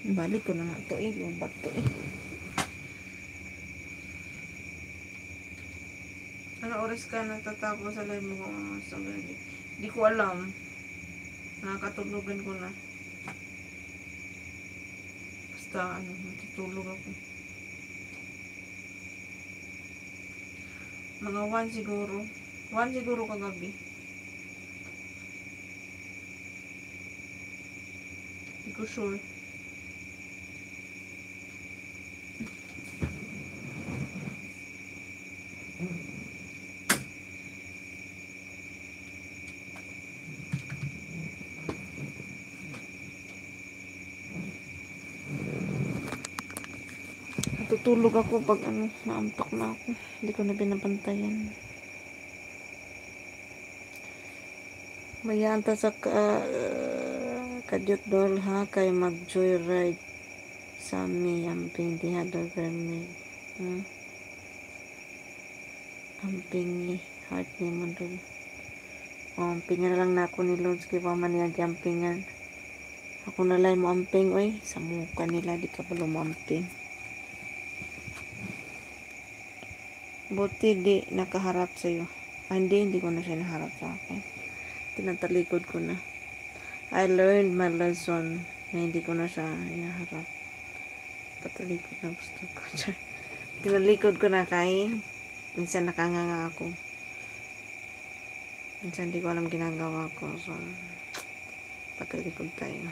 Balik ko na nga to eh. Lubat to eh. Ano oras ka natatapos sa live mo sa gabi? Hindi ko alam. Nakakatulugan ko na. Basta ano, matutulog ako. Mga 1 siguro. 1 siguro kagabi. Hindi ko sure. Tutulog ako pag ano, naampak na ako. Hindi ko na binabantayan. Mayanta sa kadyot dol ha kay mag joyride sa mi amping di hadol permit. Amping ni heart ni mo dol. Ampingan na lang na ako ni Lods kay pa man niya ampingan. Ako na lang mo amping oy sa muka nila di ka pa lumamping. Buti di nakaharap sa'yo. Hindi ko na siya naharap sa akin. Tinatalikod ko na. I learned my lesson na hindi ko na siya hinaharap. Patalikod na gusto ko. Tinalikod ko na kay minsan nakanganga ako. Minsan hindi ko alam ginagawa ko. So, patalikod tayo.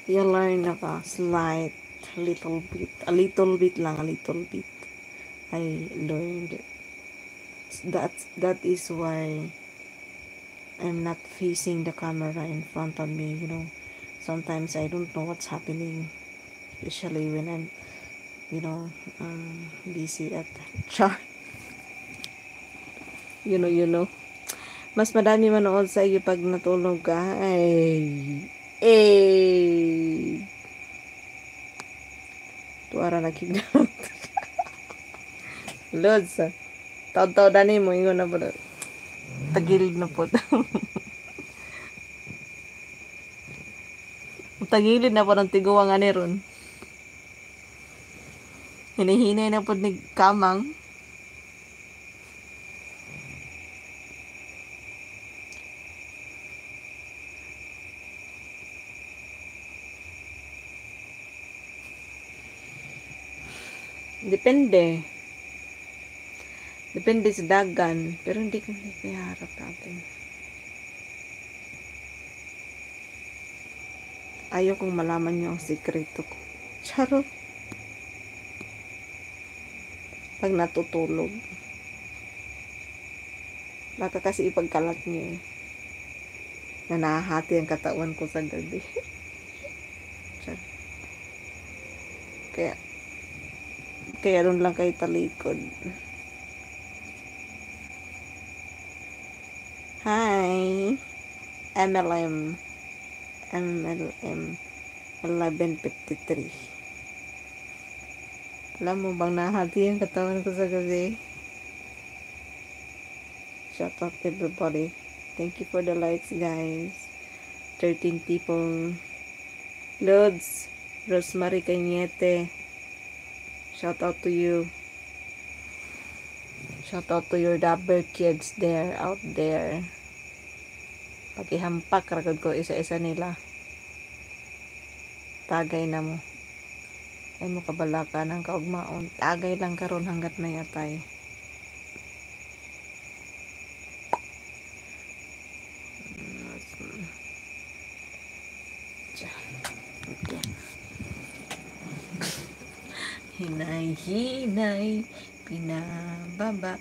You learn about slight, a little bit lang, a little bit. I learned that is why I'm not facing the camera in front of me, you know. Sometimes I don't know what's happening, especially when I'm, busy at char. You know. Mas madami manood sa iyo pag natulog ka. Tuara na kigdamot. Lods, taw-taw dani mo, ingon na po. Tagilid na po. Tagilid na po ng tiguwang ani ron. Hinihinay na po ni kamang. Depende sa dagan, pero hindi ko harap natin. Ayaw kong malaman niyo ang sikreto ko. Charo. Pag natutulog. Baka kasi ipagkalat niyo eh. Na nahahati ang katawan ko sa gabi. Charo. Kaya doon lang kayo talikod. Hi, MLM 1153. Alam mo bang nahati ang katawan ko sa gabi? Shout out everybody. Thank you for the likes, guys. 13 people. Lods, Rosemary Cañete. Shout out to you. Shout out to your dabber kids out there. Pakihampak ragod ko isa-isa nila. Tagay na mo. Ay mo kabalaka ng kaugmaon. Tagay lang karon hanggat may atay. Okay. Hinay, pinababa.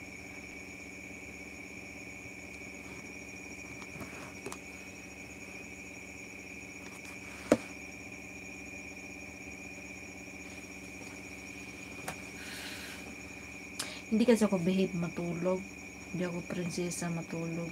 Hindi kasi ako behave matulog. Hindi ako prinsesa matulog.